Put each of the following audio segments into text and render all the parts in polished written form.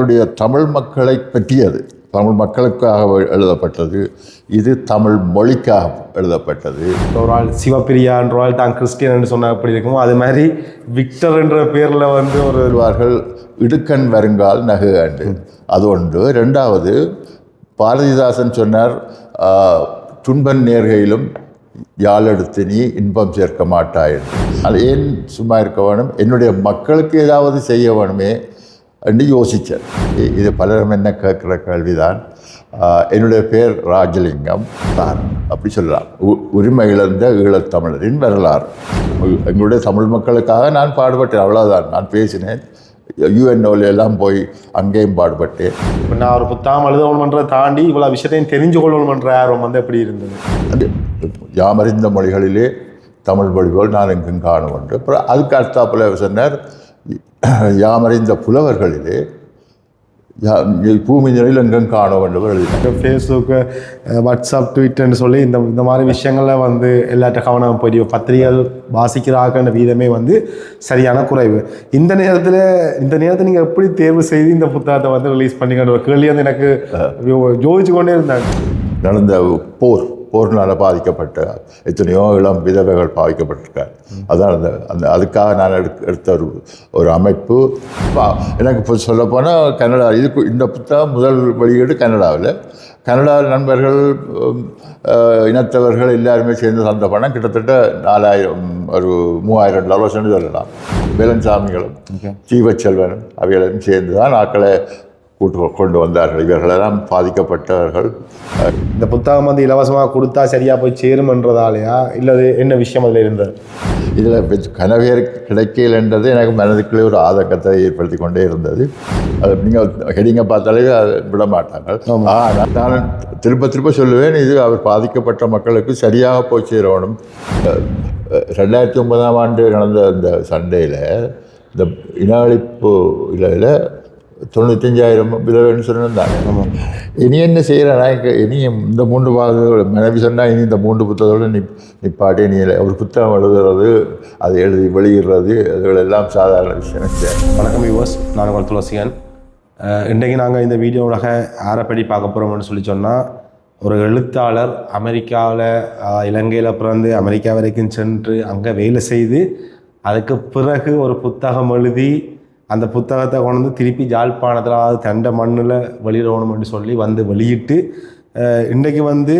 எங்களுடைய தமிழ் மக்களை பற்றியது, தமிழ் மக்களுக்காக எழுதப்பட்டது. இது தமிழ் மொழிக்காக எழுதப்பட்டது. ஒரு ஆள் சிவப்பிரியான்ற ஆள் தான் கிறிஸ்டியன் சொன்ன அப்படி இருக்குமோ அது மாதிரி விக்டர் என்ற பேரில் வந்து ஒருவார்கள் இடுக்கண் வருங்கால் நகுகாண்டு, அது ஒன்று. ரெண்டாவது, பாரதிதாசன் சொன்னார், துன்பன் நேர்கையிலும் யாழெடுத்து நீ இன்பம் சேர்க்க மாட்டாய். அது ஏன் சும்மா இருக்க வேணும், என்னுடைய மக்களுக்கு ஏதாவது செய்ய வேணுமே என்று யோசித்தார். இது பலரும் என்ன கேட்குற கேள்விதான். என்னுடைய பேர் ராஜலிங்கம் தான், அப்படி சொல்லலாம். உரிமை இழந்த ஈழத்தமிழரின் வரலாறு. எங்களுடைய தமிழ் மக்களுக்காக நான் பாடுபட்டேன், அவ்வளோதான். நான் பேசினேன், யுஎன்ஓவில் எல்லாம் போய் அங்கேயும் பாடுபட்டேன். இப்போ நான் ஒரு புத்தகம் எழுதணுன்றதை தாண்டி இவ்வளோ விஷயத்தையும் தெரிஞ்சு கொள்ளணுன்ற ஆர்வம் வந்து எப்படி இருந்தது? அது யாமறிந்த மொழிகளிலே தமிழ் மொழிகள் நான் எங்கும் காணும் என்று. அப்புறம் அதுக்கு அடுத்தாப்புல சொன்னார், யாமறிந்த புலவர்களிலே பூமி நிலையில் எங்கும் காணும் என்று எழுதினார். ஃபேஸ்புக்கு, வாட்ஸ்அப், ட்விட்டர்னு சொல்லி இந்த மாதிரி விஷயங்களில் வந்து எல்லாட்ட கவனம் போய் பத்திரிகைகள் வாசிக்கிறாங்கன்ற வீதமே வந்து சரியான குறைவு. இந்த நேரத்தில் நீங்கள் எப்படி தேர்வு செய்து இந்த புத்தகத்தை வந்து ரிலீஸ் பண்ணிக்கிற ஒரு கேள்வி வந்து எனக்கு யோசிச்சு கொண்டே இருந்தாங்க. நடந்த போர்னால் பாதிக்கப்பட்ட எத்தனையோ இளம் விதவைகள் பாதிக்கப்பட்டிருக்கார். அதான் அந்த அதுக்காக நான் எடுத்த ஒரு அமைப்பு. எனக்கு இப்போ சொல்லப்போனால் கனடா இந்த புத்தகம் முதல் வெளியீடு கனடாவில் நண்பர்கள், இனத்தவர்கள் எல்லாருமே சேர்ந்து தந்த பணம் கிட்டத்தட்ட 4000 ஒரு $3000 சொல்லலாம். வேலன்சாமிகளும் ஜீவச்செல்வனும் அவைகளும் சேர்ந்து தான் ஆக்களை கொண்டு வந்தார்கள். இவர்களெல்லாம் பாதிக்கப்பட்டவர்கள். இந்த புத்தகம் வந்து இலவசமாக கொடுத்தா சரியாக போய் சேரும்ன்றதாலையா இல்லை என்ன விஷயம் அதில் இருந்தது? இதில் கனவேர் கிடைக்கல என்றது எனக்கு மனதுக்குள்ளே ஒரு ஆதங்கத்தை ஏற்படுத்தி கொண்டே இருந்தது. அது நீங்கள் ஹெடிங்கை பார்த்தாலே அதை விட மாட்டாங்க. நான் திரும்ப சொல்லுவேன், இது அவர் பாதிக்கப்பட்ட மக்களுக்கு சரியாக போய் சேரணும். 2009ஆம் ஆண்டு நடந்த இந்த சண்டையில் இந்த இன அழிப்பு இதில் 95,000 விதவைன்னு சொன்னாங்க. இனி என்ன செய்கிறேன்னா, இனியும் இந்த 3 பாகங்கள் மனைவி சொன்னால் இனி இந்த 3 புத்தகத்தோடு நிப்பாட்டி நீ ஒரு புத்தகம் எழுதுறது, அதை எழுதி வெளியிடுறது, அதுகளெல்லாம் சாதாரண விஷயம். வணக்கம் யூவர்ஸ், நான் உங்கள் துளசியன். இன்றைக்கு நாங்கள் இந்த வீடியோவாக ஆரப்படி பார்க்க போகிறோம்னு சொல்லி சொன்னால், ஒரு எழுத்தாளர் அமெரிக்காவில் இலங்கையில் பிறந்து அமெரிக்கா வரைக்கும் சென்று அங்கே வேலை செய்து அதுக்கு பிறகு ஒரு புத்தகம் எழுதி அந்த புத்தகத்தை கொண்டு வந்து திருப்பி ஜாழ்ப்பாணத்தில் அதாவது தண்டை மண்ணில் வெளியிடணும்னு சொல்லி வந்து வெளியிட்டு இன்றைக்கு வந்து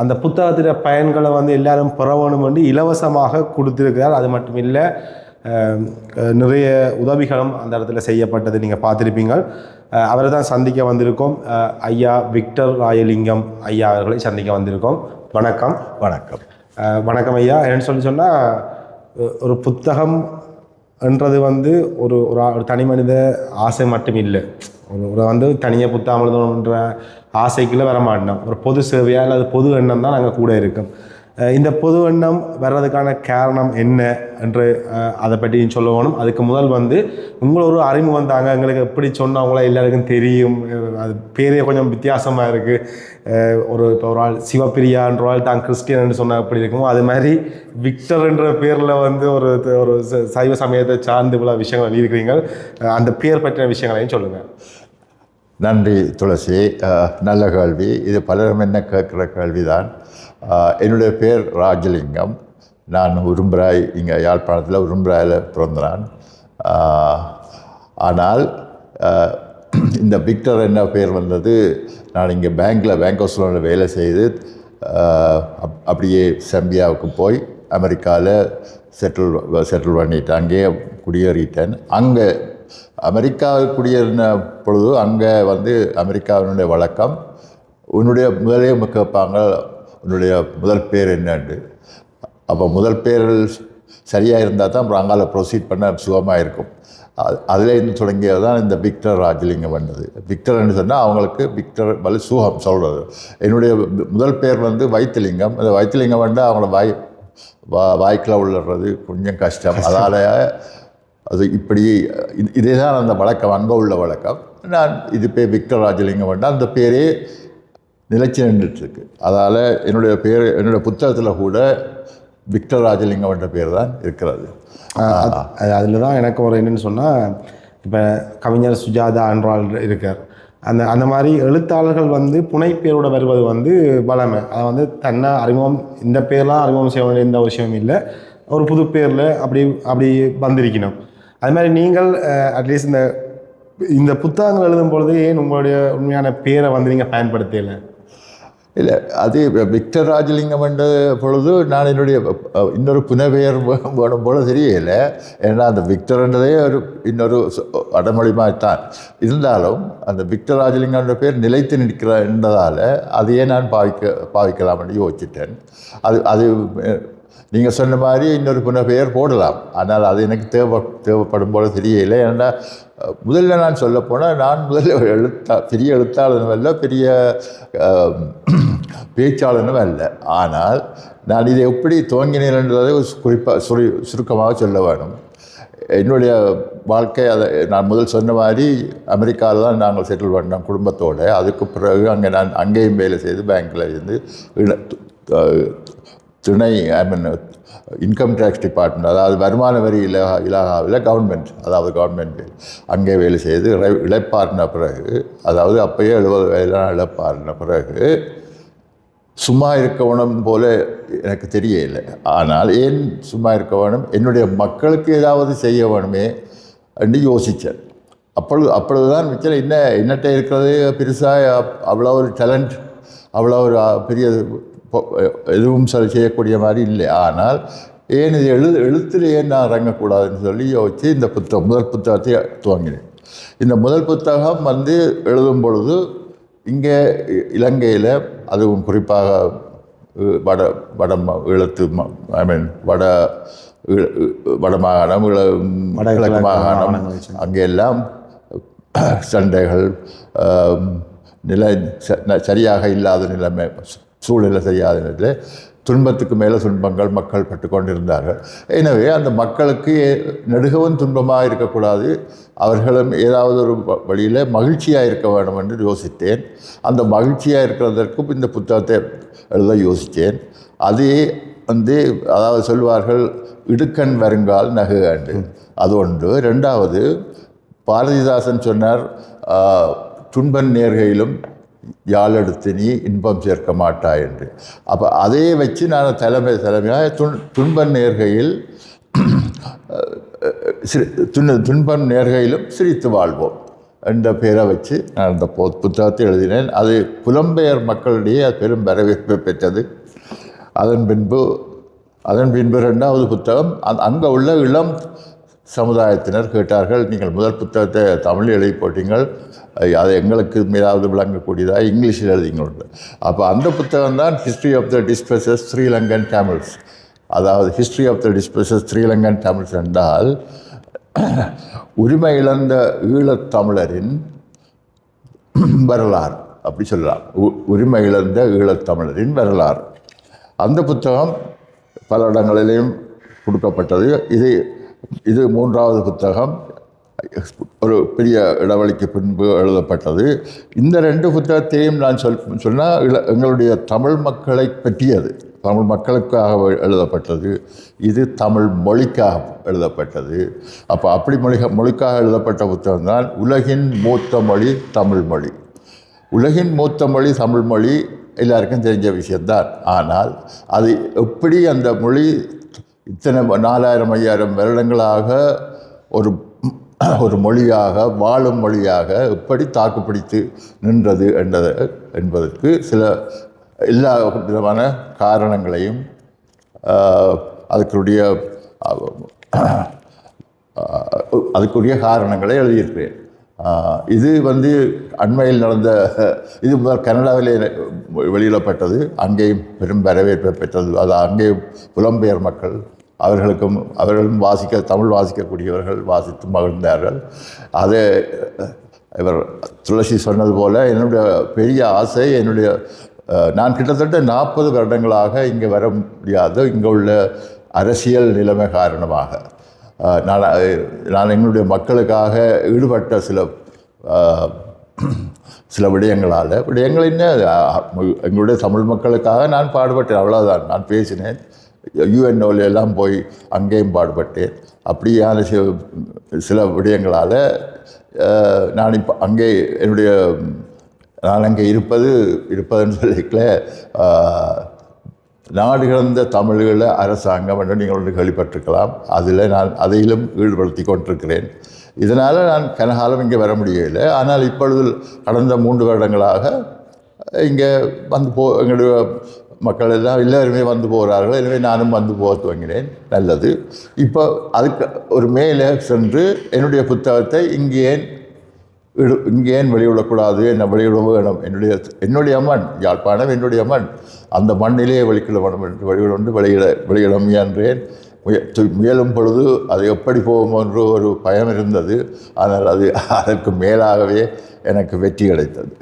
அந்த புத்தகத்தின பயன்களை வந்து எல்லாரும் பெறணும் என்று இலவசமாக கொடுத்துருக்கிறார். அது மட்டும் இல்லை, நிறைய உதவிகளும் அந்த இடத்துல செய்யப்பட்டது நீங்கள் பார்த்துருப்பீங்க. அவரை தான் சந்திக்க வந்திருக்கோம். ஐயா விக்டர் ராஜலிங்கம் ஐயா அவர்களை சந்திக்க வந்திருக்கோம். வணக்கம். வணக்கம். வணக்கம் ஐயா. என்னன்னு சொல்லி சொன்னால், ஒரு புத்தகம் என்றது வந்து ஒரு தனி மனித ஆசை மட்டும் இல்லை. ஒரு வந்து தனியாக புத்தகம் எழுதணுன்ற ஆசைக்குள்ளே வர மாட்டோம். ஒரு பொது சேவையாக அல்லது பொது எண்ணம் தான் நாங்கள் கூட இருக்கோம். இந்த பொது எண்ணம் வர்றதுக்கான காரணம் என்ன என்று அதை பற்றியும் சொல்ல வேணும். அதுக்கு முதல் வந்து உங்களை ஒரு அறிமுகம் தாங்க. எங்களுக்கு எப்படி சொன்னவங்கள எல்லாருக்கும் தெரியும். அது பேரே கொஞ்சம் வித்தியாசமாக இருக்குது. இப்போ ஒரு ஆள் சிவப்பிரியான்ற ஆள் தான் கிறிஸ்டியன் சொன்ன அப்படி இருக்குமோ அது மாதிரி விக்டர் என்ற பேரில் வந்து ஒரு சைவ சமயத்தை சார்ந்து இவ்வளோ விஷயங்கள் எழுதியிருக்கிறீங்க. அந்த பேர் பற்றின விஷயங்களையும் சொல்லுங்கள். நன்றி துளசி. நல்ல கேள்வி. இது பலரும் என்ன கேட்குற கேள்விதான். என்னுடைய பேர் ராஜலிங்கம். நான் உரும்பராய், இங்கே யாழ்ப்பாணத்தில் உரும்பராயில் பிறந்தான். ஆனால் இந்த விக்டர் என்ன பேர் வந்தது, நான் இங்கே பேங்க் ஆஃப் ஸ்லோனில் வேலை செய்து அப்படியே செம்பியாவுக்கு போய் அமெரிக்காவில் செட்டில் பண்ணிட்டேன். அங்கேயே குடியேறிட்டேன். அங்கே அமெரிக்காவுக்கு குடியேறின பொழுது அங்கே வந்து அமெரிக்காவினுடைய வழக்கம், உன்னுடைய முதலே கேட்பாங்க, உன்னுடைய முதல் பேர் என்னண்டு. அப்போ முதல் பேர் சரியாக இருந்தால் தான் அப்புறம் அங்கால ப்ரொசீட் பண்ண சுகமாக இருக்கும். அதிலேருந்து தொடங்கியது தான் இந்த விக்டர் ராஜலிங்கம் வந்தது. விக்டர்ன்னு சொன்னால் அவங்களுக்கு விக்டர் சுகம் சொல்கிறது. என்னுடைய முதல் பேர் வந்து வைத்திலிங்கம். அந்த வைத்திலிங்கம் வந்து அவங்கள வாய்க்கில் உள்ளது கொஞ்சம் கஷ்டம். அதால் அது இப்படி இதே தான் அந்த வழக்கம், அங்கே உள்ள வழக்கம். நான் இது பேர் விக்டர் ராஜலிங்கம் வேண்டாம், அந்த பேரே நிலைச்சி நின்றுட்டுருக்கு. அதால் என்னுடைய புத்தகத்தில் கூட விக்டர் ராஜலிங்கம் என்ற பேர் தான் இருக்கிறது. அதில் தான் எனக்கு ஒரு என்னென்னு சொன்னால், இப்போ கவிஞர் சுஜாதா என்றால் இருக்கார். அந்த மாதிரி எழுத்தாளர்கள் வந்து புனைப்பேரோட வருவது வந்து வளமை. அதை வந்து தன்னை அறிமுகம் இந்த பேர்லாம் அறிமுகம் செய்ய வேண்டிய எந்த விஷயமும் இல்லை, ஒரு புது பேரில் அப்படி வந்திருக்கணும். அது மாதிரி நீங்கள் அட்லீஸ்ட் இந்த புத்தகங்கள் எழுதும் பொழுது ஏன் உங்களுடைய உண்மையான பேரை வந்து நீங்கள் பயன்படுத்தலை? இல்லை, அது விக்டர் ராஜலிங்கம் என்ற பொழுது நான் என்னுடைய இன்னொரு புனப்பெயர் வேணும் போல தெரியலை. ஏன்னா அந்த விக்டர்ன்றதே இன்னொரு அடமொழிமாய்த்தான் இருந்தாலும் அந்த விக்டர் ராஜலிங்கம்ன்ற பேர் நிலைத்து நிற்கிறதால் அதையே நான் பாவிக்கலாம் என்று யோசிச்சிட்டேன். அது நீங்கள் சொன்ன மாதிரி இன்னொரு புனப்பெயர் போடலாம், ஆனால் அது எனக்கு தேவைப்படும் போல தெரியலை. ஏன்னா முதல்ல நான் சொல்லப்போனால் நான் முதல்ல பெரிய எழுத்தாளனும் அல்ல, பெரிய பேச்சாளனும் அல்ல. ஆனால் நான் இதை எப்படி துவங்கினேன் என்றதை குறிப்பாக சுருக்கமாக சொல்ல வேணும். என்னுடைய வாழ்க்கை அதை நான் முதல் சொன்ன மாதிரி அமெரிக்காவில் தான் நாங்கள் செட்டில் பண்ணோம் குடும்பத்தோடு. அதுக்கு பிறகு நான் அங்கேயும் வேலை செய்து பேங்க்கில் இருந்து துணை இன்கம் டேக்ஸ் டிபார்ட்மெண்ட், அதாவது வருமான வரி இலாகாவில் கவர்மெண்ட் அங்கே வேலை செய்து இழைப்பாரின பிறகு, அதாவது அப்போயே 70 வயதான இழைப்பாரின பிறகு சும்மா இருக்க வேணும் போல எனக்கு தெரியலை. ஆனால் ஏன் சும்மா இருக்க வேணும், என்னுடைய மக்களுக்கு ஏதாவது செய்ய வேணுமே என்று யோசித்தேன். அப்பொழுதுதான் மிச்சம் என்னட்ட இருக்கிறது பெருசாக அவ்வளோ ஒரு டேலண்ட், அவ்வளோ ஒரு பெரிய எதுவும் செய்யக்கூடிய மாதிரி இல்லை. ஆனால் ஏன் இது எழுத்தில் ஏன் நான் இறங்கக்கூடாதுன்னு சொல்லி யோசித்து இந்த முதல் புத்தகத்தை துவங்கினேன். இந்த முதல் புத்தகம் வந்து எழுதும் பொழுது இங்கே இலங்கையில், அதுவும் குறிப்பாக வடமாகாணம், கிழக்கு மாகாணம், அங்கெல்லாம் சண்டைகள், சரியாக இல்லாத நிலைமை, சூழ்நிலை சரியாத நிலையில் துன்பத்துக்கு மேலே துன்பங்கள் மக்கள் பட்டு கொண்டிருந்தார்கள். எனவே அந்த மக்களுக்கு நெடுகவும் துன்பமாக இருக்கக்கூடாது, அவர்களும் ஏதாவது ஒரு வழியில் மகிழ்ச்சியாக இருக்க வேண்டும் என்று யோசித்தேன். அந்த மகிழ்ச்சியாக இருக்கிறதற்கும் இந்த புத்தகத்தை எழுத யோசித்தேன். அதே வந்து அதாவது சொல்வார்கள் இடுக்கண் வருங்கால் நகுகாண்டு, அது ஒன்று. ரெண்டாவது, பாரதிதாசன் சொன்னார், துன்பன் நேர்கையிலும் யாழெடுத்து நீ இன்பம் சேர்க்க மாட்டாய் என்று. அப்போ அதே வச்சு நான் தலைமையாக துன்பன் நேர்கையில் துன்பம் நேர்கையிலும் சிரித்து வாழ்வோம் என்ற பெயரை வச்சு நான் அந்த புத்தகத்தை எழுதினேன். அது புலம்பெயர் மக்களிடையே அது பெரும் வரவேற்பை பெற்றது. அதன் பின்பு ரெண்டாவது புத்தகம் அங்கே உள்ள இளம் சமுதாயத்தினர் கேட்டார்கள், நீங்கள் முதல் புத்தகத்தை தமிழில் எழுதி போட்டீங்கள், அதை எங்களுக்கு ஏதாவது விளங்கக்கூடியதாக இங்கிலீஷில் எழுதிங்களோட. அப்போ அந்த புத்தகம் தான் history of the displaced Sri Lankan Tamils. அதாவது history of the displaced Sri Lankan Tamils என்றால் உரிமை இழந்த ஈழத்தமிழரின் வரலாறு, அப்படி சொல்லலாம். உரிமை இழந்த ஈழத்தமிழரின் வரலாறு. அந்த புத்தகம் பல இடங்களிலேயும் கொடுக்கப்பட்டது. இது மூன்றாவது புத்தகம், ஒரு பெரிய இடைவெளிக்கு பின்பு எழுதப்பட்டது. இந்த ரெண்டு புத்தகத்தையும் நான் சொன்னால் எங்களுடைய தமிழ் மக்களை பற்றியது, தமிழ் மக்களுக்காக எழுதப்பட்டது. இது தமிழ் மொழிக்காக எழுதப்பட்டது. அப்போ அப்படி மொழிக்காக எழுதப்பட்ட புத்தகம் தான் உலகின் மூத்த மொழி தமிழ் மொழி. உலகின் மூத்த மொழி தமிழ் மொழி எல்லாருக்கும் தெரிஞ்ச விஷயம்தான். ஆனால் அது எப்படி அந்த மொழி இத்தனை 4000-5000 வருடங்களாக ஒரு மொழியாக, வாழும் மொழியாக எப்படி தாக்குப்பிடித்து நின்றது என்பதற்கு சில எல்லா விதமான காரணங்களையும் அதுக்குரிய காரணங்களை எழுதியிருக்கிறேன். இது வந்து அண்மையில் நடந்த, இது முதல் கனடாவிலே வெளியிடப்பட்டது. அங்கேயும் பெரும் வரவேற்பை பெற்றது. அது அங்கேயும் புலம்பெயர் மக்கள் அவர்களும் தமிழ் வாசிக்கக்கூடியவர்கள் வாசித்து மகிழ்ந்தார்கள். அது இவர் துளசி சொன்னது போல் என்னுடைய பெரிய ஆசை, நான் கிட்டத்தட்ட 40 வருடங்களாக இங்கே வர முடியாது, இங்கே உள்ள அரசியல் நிலைமை காரணமாக. நான் எங்களுடைய மக்களுக்காக ஈடுபட்ட சில விடயங்கள் என்ன, எங்களுடைய தமிழ் மக்களுக்காக நான் பாடுபட்டேன், அவ்வளோதான். நான் பேசினேன், யுஎன்ஓல எல்லாம் போய் அங்கேயும் பாடுபட்டேன். அப்படியான சில விடயங்களால் நான் இப்போ அங்கே நான் அங்கே இருப்பதுன்னு சொல்லிக்கல நாடு கடந்த தமிழீழ அரசாங்கம் என்று நீங்கள் ஒன்று கேள்விப்பட்டிருக்கலாம். நான் அதையிலும் ஈடுபடுத்தி கொண்டிருக்கிறேன். இதனால் நான் கனகாலம் இங்கே வர முடியவில்லை. ஆனால் இப்பொழுது கடந்த 3 வருடங்களாக இங்கே எங்களுடைய மக்கள் எல்லாம் எல்லாருமே வந்து போகிறார்கள். எனவே நானும் வந்து போக துவங்கினேன். நல்லது. இப்போ அதுக்கு ஒரு மேலே சென்று என்னுடைய புத்தகத்தை இங்கே ஏன் வெளியிடக்கூடாது, என்ன வெளியிட வேணும், என்னுடைய மண் யாழ்ப்பாணம், என்னுடைய மண், அந்த மண்ணிலே வெளிக்கிட வேணும் என்று வெளியிட முயன்றேன். முயலும் பொழுது அது எப்படி போகும் என்று ஒரு பயம் இருந்தது. ஆனால் அதற்கு மேலாகவே எனக்கு வெற்றி கிடைத்தது.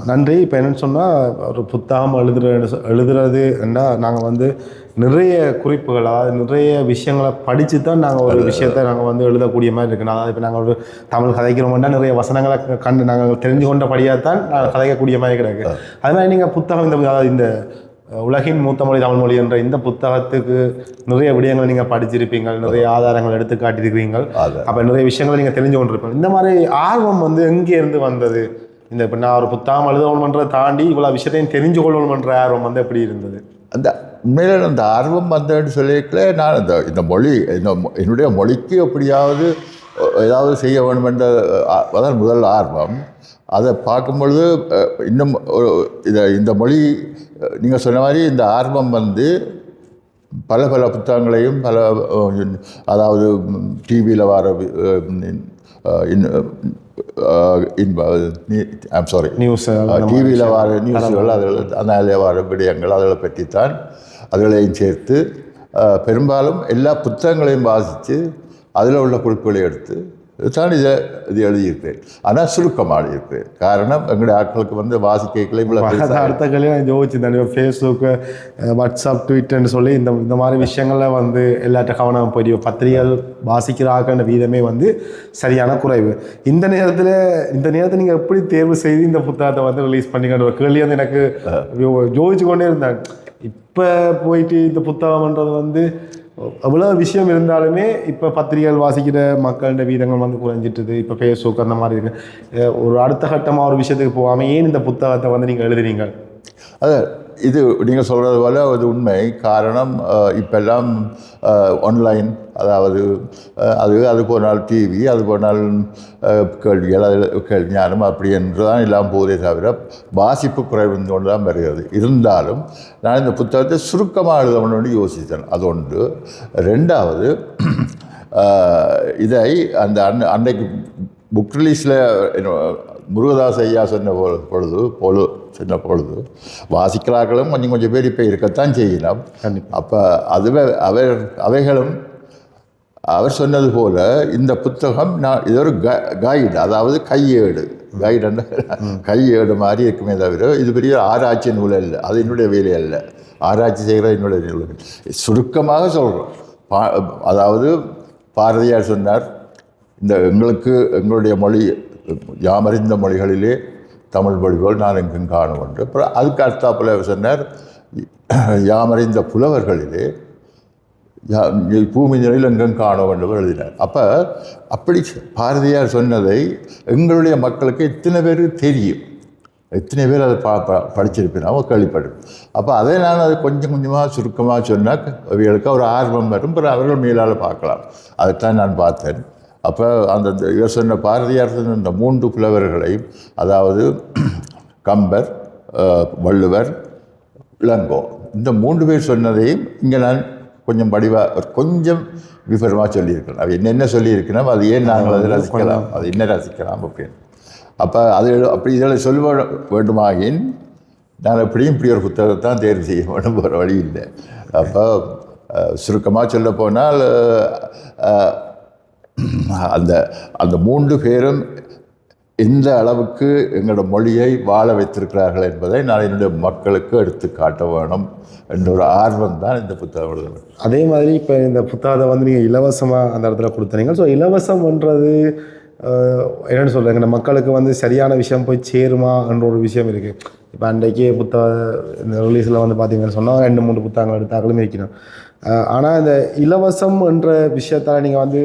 நன்றி. இப்போ என்னென்னு சொன்னால், ஒரு புத்தகம் எழுதுறதுன்னா நாங்கள் வந்து நிறைய குறிப்புகளாக நிறைய விஷயங்களை படித்து தான் நாங்கள் ஒரு விஷயத்தை நாங்கள் வந்து எழுதக்கூடிய மாதிரி இருக்குது. அதாவது இப்போ நாங்கள் ஒரு தமிழ் கதைக்கிறோம்னா நிறைய வசனங்களை நாங்கள் தெரிஞ்சு கொண்டபடியாக தான் நாங்கள் கதைக்கக்கூடிய மாதிரி கிடக்கு. அது மாதிரி நீங்கள் புத்தகம் இந்த உலகின் மூத்த மொழி தமிழ் மொழி என்ற இந்த புத்தகத்துக்கு நிறைய விடயங்களை நீங்கள் படிச்சிருப்பீங்க, நிறைய ஆதாரங்கள் எடுத்து காட்டியிருக்கிறீங்க. அப்போ நிறைய விஷயங்களை நீங்கள் தெரிஞ்சு கொண்டிருப்பீங்க. இந்த மாதிரி ஆர்வம் வந்து எங்கே இருந்து வந்தது? இப்போ நான் ஒரு புத்தகம் எழுதணுன்றதை தாண்டி இவ்வளோ விஷயத்தையும் தெரிஞ்சு கொள்ளணுன்ற ஆர்வம் வந்து எப்படி இருந்தது? அந்த உண்மையில் அந்த ஆர்வம் வந்தேன்னு சொல்லியிருக்கல, நான் இந்த மொழி என்னுடைய மொழிக்கு எப்படியாவது ஏதாவது செய்ய வேண்டும் என்ற அதான் முதல் ஆர்வம். அதை பார்க்கும் பொழுது இன்னும் இந்த மொழி நீங்கள் சொன்ன மாதிரி இந்த ஆர்வம் வந்து பல புத்தகங்களையும் அதாவது டிவியில் வர நியூஸ், டிவியில் வர நியூஸ்கள், அதில் வர விடயங்கள் அதில் பற்றித்தான் அதுகளையும் சேர்த்து பெரும்பாலும் எல்லா புத்தகங்களையும் வாசித்து அதில் உள்ள குறிப்புகளை எடுத்து தான் இது எழுதியிருக்கிறேன். ஆனால் சுருக்கமாக எழுதியிருக்கிறேன். காரணம் எங்களுடைய ஆட்களுக்கு வந்து வாசிக்கலை அர்த்தங்களையும் யோசிச்சுருந்தேன். ஃபேஸ்புக்கு, வாட்ஸ்அப், ட்விட்டர்னு சொல்லி இந்த மாதிரி விஷயங்களில் வந்து எல்லாட்ட கவனம் போயிடும். பத்திரிகைகள் வாசிக்கிற ஆக்கள வீதமே வந்து சரியான குறைவு. இந்த நேரத்தில் நீங்கள் எப்படி தேர்வு செய்து இந்த புத்தகத்தை வந்து ரிலீஸ் பண்ணிக்கிற ஒரு கேள்வி வந்து எனக்கு யோசிச்சு கொண்டே இருந்தேன். இப்போ போயிட்டு இந்த புத்தகம்ன்றது வந்து அவ்வளோ விஷயம் இருந்தாலுமே இப்போ பத்திரிகைகள் வாசிக்கிற மக்களோட வீதங்கள் வந்து குறைஞ்சிட்டுது. இப்போ ஃபேஸ்புக் அந்த மாதிரி இருக்குது. ஒரு அடுத்த கட்டமாக ஒரு விஷயத்துக்கு போகாமல் ஏன் இந்த புத்தகத்தை வந்து நீங்கள் எழுதுறீங்க? இது நீங்கள் சொல்கிறது போல அது உண்மை. காரணம் இப்போல்லாம் ஆன்லைன், அதாவது அது போனால் டிவி, அது போனால் கேள்வி ஞானம் அப்படி என்று தான் எல்லாம் போதே தவிர வாசிப்பு குறைவு கொண்டு தான் வருகிறது. இருந்தாலும் நான் இந்த புத்தகத்தை சுருக்கமாக எழுதணும்னு யோசித்தேன். அது ஒன்று. ரெண்டாவது, இதை அந்த அன்னைக்கு புக் ரிலீஸில் முருகதாஸ் ஐயா சொன்ன பொழுது வாசிக்கிறார்களும் கொஞ்சம் பேர் இப்போ இருக்கத்தான் செய்யலாம். அப்போ அவைகளும் அவர் சொன்னது போல் இந்த புத்தகம் இது ஒரு கைடு, அதாவது கையேடு மாதிரி இருக்குமே தவிர இது பெரிய ஆராய்ச்சி நூல் அல்ல. அது என்னுடைய வேலை அல்ல. ஆராய்ச்சி செய்கிற என்னுடைய நூல். சுருக்கமாக சொல்கிறோம். அதாவது பாரதியார் சொன்னார், எங்களுடைய மொழி யாமறிந்த மொழிகளிலே தமிழ் மொழிகள் நான் எங்கும் காணும் என்று. அப்புறம் அதுக்கு அடுத்தாப்புல சொன்னார், யாமறிந்த புலவர்களிலே பூமி நிலையில் எங்கும் காணும் என்று எழுதினார். அப்படி பாரதியார் சொன்னதை எங்களுடைய மக்களுக்கு எத்தனை பேருக்கு தெரியும், எத்தனை பேர் அதை படிச்சிருப்பினாமோ கேள்விப்படும். அதை நான் அதை கொஞ்சமாக சுருக்கமாக சொன்னால் அவைகளுக்கு ஒரு ஆர்வம் வரும். பிறகு அவர்கள் மேலால் பார்க்கலாம். அதைத்தான் நான் பார்த்தேன். அந்த இவர் சொன்ன பாரதியார் சொன்ன இந்த 3 புலவர்களையும், அதாவது கம்பர், வள்ளுவர், இளங்கோ, இந்த 3 பேர் சொன்னதையும் இங்கே நான் கொஞ்சம் விவரமாக சொல்லியிருக்கிறேன். அது என்னென்ன சொல்லியிருக்கிறோம், அது ஏன் நாங்கள் அதை ரசிக்கலாம், அது என்ன ரசிக்கலாம் அப்படின்னு. அப்படி இதில் சொல்ல வேண்டுமாகின் நான் இப்படி ஒரு புத்தகத்தான் தேர்வு செய்ய வேண்டும், ஒரு வழி இல்லை. சுருக்கமாக சொல்ல போனால் அந்த 3 பேரும் எந்த அளவுக்கு எங்களோட மொழியை வாழ வைத்திருக்கிறார்கள் என்பதை நான் என்னுடைய மக்களுக்கு எடுத்து காட்ட வேணும் என்ற ஒரு ஆர்வம் தான் இந்த புத்தகம் எழுதுவேன். அதே மாதிரி இப்போ இந்த புத்தகத்தை வந்து நீங்கள் இலவசமாக அந்த இடத்துல கொடுத்துறீங்க. ஸோ இலவசம்ன்றது என்னென்னு சொல்கிறாங்க, மக்களுக்கு வந்து சரியான விஷயம் போய் சேருமா என்ற ஒரு விஷயம் இருக்குது. இப்போ அன்றைக்கே இந்த ரிலீஸில் வந்து பார்த்தீங்கன்னு சொன்னால் 2-3 புத்தகங்கள் எடுத்தாக்களும் இருக்கணும். ஆனால் இந்த இலவசம் என்ற விஷயத்தால் நீங்கள் வந்து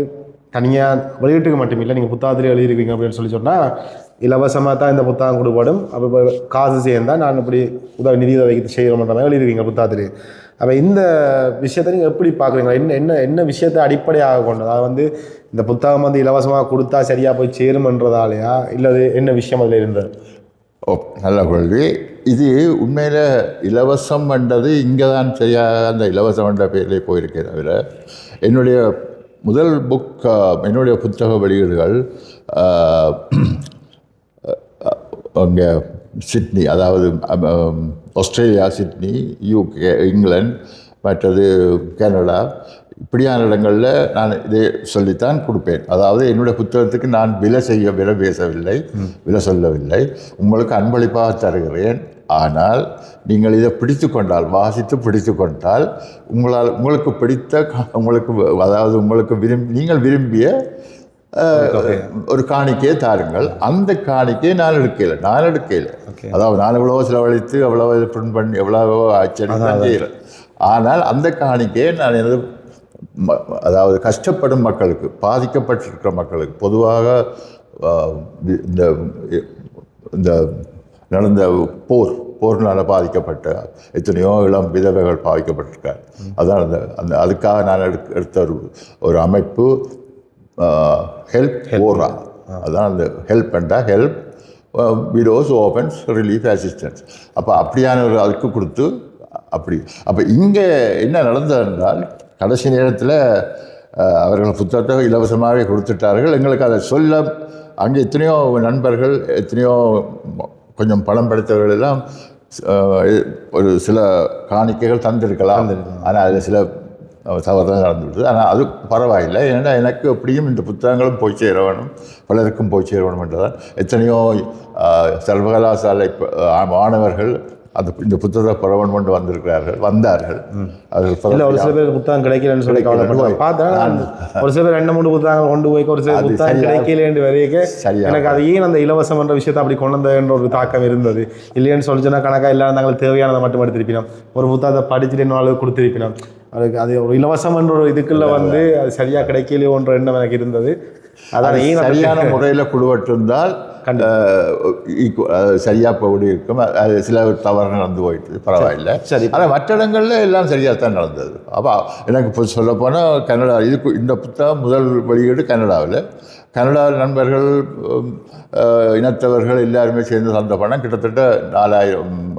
தனியாக வெளியீட்டுக்கு மட்டும் இல்லை, நீங்கள் புத்தகத்திலே எழுதியிருக்கீங்க அப்படின்னு சொன்னால் இலவசமாக தான் இந்த புத்தகம் கொடுப்படும். அப்போ காசு சேர்ந்தால் நான் இப்படி நிதி உதவிக்கு செய்கிறோம்ன்ற மாதிரி எழுதியிருக்கீங்க புத்தகத்திலே. அப்போ இந்த விஷயத்தை நீங்கள் எப்படி பார்க்குறீங்களா? என்ன விஷயத்தை அடிப்படையாக கொண்டு, அதாவது வந்து இந்த புத்தகம் வந்து இலவசமாக கொடுத்தா சரியாக போய் சேருமன்றதாலையா இல்லை என்ன விஷயம் அதில் இருந்தது? நல்ல கேள்வி. இது உண்மையில் இலவசம் என்றது இங்கே தான் சரியாக அந்த இலவசம் என்ற பேரிலே போயிருக்கே தவிர என்னுடைய முதல் புக், என்னுடைய புத்தக வெளியீடுகள் அங்கே சிட்னி, அதாவது ஆஸ்திரேலியா சிட்னி, UK இங்கிலாந்து, மற்றது கனடா, இப்படியான இடங்களில் நான் இதை சொல்லித்தான் கொடுப்பேன். அதாவது என்னுடைய புத்தகத்துக்கு நான் விலை பேசவில்லை, விலை சொல்லவில்லை, உங்களுக்கு அன்பளிப்பாக தருகிறேன். ஆனால் நீங்கள் இதை பிடித்து கொண்டால், வாசித்து பிடித்து கொண்டால் உங்களுக்கு பிடித்த அதாவது உங்களுக்கு நீங்கள் விரும்பிய ஒரு காணிக்கையை தாருங்கள். அந்த காணிக்கையை நான் எடுக்கல. அதாவது நான் எவ்வளவோ செலவழித்து எவ்வளவோ பிரிண்ட் பண்ணி எவ்வளவோ ஆச்சரியம் செய்கிறேன். ஆனால் அந்த காணிக்கையை நான் எனது அதாவது கஷ்டப்படும் மக்களுக்கு, பாதிக்கப்பட்டிருக்கிற மக்களுக்கு, பொதுவாக இந்த நடந்த போர்னால் பாதிக்கப்பட்ட எத்தனையோ இளம் விதவைகள் பாதிக்கப்பட்டிருக்கார். அதான் அந்த அதுக்காக நான் எடுத்த ஒரு அமைப்பு ஹெல்ப் ஓரா. அதான் அந்த ஹெல்ப் என்றால் help widows opens relief assistance. அப்போ அப்படியான ஒரு அதுக்கு கொடுத்து அப்போ இங்கே என்ன நடந்தது என்றால், கடைசி நேரத்தில் அவர்கள் புத்தகத்தை இலவசமாகவே கொடுத்துட்டார்கள். எங்களுக்கு அதை சொல்ல அங்கே எத்தனையோ நண்பர்கள், எத்தனையோ கொஞ்சம் பணம் படைத்தவர்கள் எல்லாம் ஒரு சில காணிக்கைகள் தந்திருக்கலாம். ஆனால் அதில் சில தவறுதான் நடந்துவிடுது. ஆனால் அது பரவாயில்லை. ஏன்னா எனக்கு எப்படியும் இந்த புத்தகங்களும் போய் சேர வேணும், பலருக்கும் போய் சேர வேணும் என்றுதான் எத்தனையோ சர்வகலாசாலை மாணவர்கள் இந்த புத்தகத்தை பரவன் கொண்டு வந்தார்கள். இல்லை, ஒரு சில பேர் புத்தகம் கிடைக்கலன்னு சொல்லி பார்த்தேன். ஒரு சில பேர் 2-3 புத்தகங்கள் கொண்டு போய் ஒரு சில புத்தகம் கிடைக்கலன்னு வரைக்கும் எனக்கு அது ஏன் அந்த இலவசம் என்ற விஷயத்தை அப்படி கொண்டு வந்ததுன்ற ஒரு தாக்கம் இருந்தது. இல்லைன்னு சொல்லிச்சுன்னா கணக்காக எல்லாம் நாங்கள் தேவையானதை மட்டும் எடுத்திருப்பினோம். ஒரு புத்தகத்தை படிச்சுட்டு இன்னும் கொடுத்திருப்பினோம். அது ஒரு இலவசம் என்ற ஒரு இதுக்குள்ள வந்து அது சரியாக கிடைக்கலையோன்ற எண்ணம் எனக்கு இருந்தது. அதான் சரியான முறையில் கொடுவட்டிருந்தால் சரியாக போடி இருக்கும். அது சில தவறு நடந்து போயிட்டு பரவாயில்லை. சரி, ஆனால் மற்ற இடங்களில் எல்லாம் சரியாக தான் நடந்தது. அப்போ எனக்கு இப்போ சொல்லப்போனால் கனடா இந்த புத்தகம் முதல் வெளியீடு கனடாவில் நண்பர்கள், இனத்தவர்கள் எல்லாருமே சேர்ந்து தந்த பணம் கிட்டத்தட்ட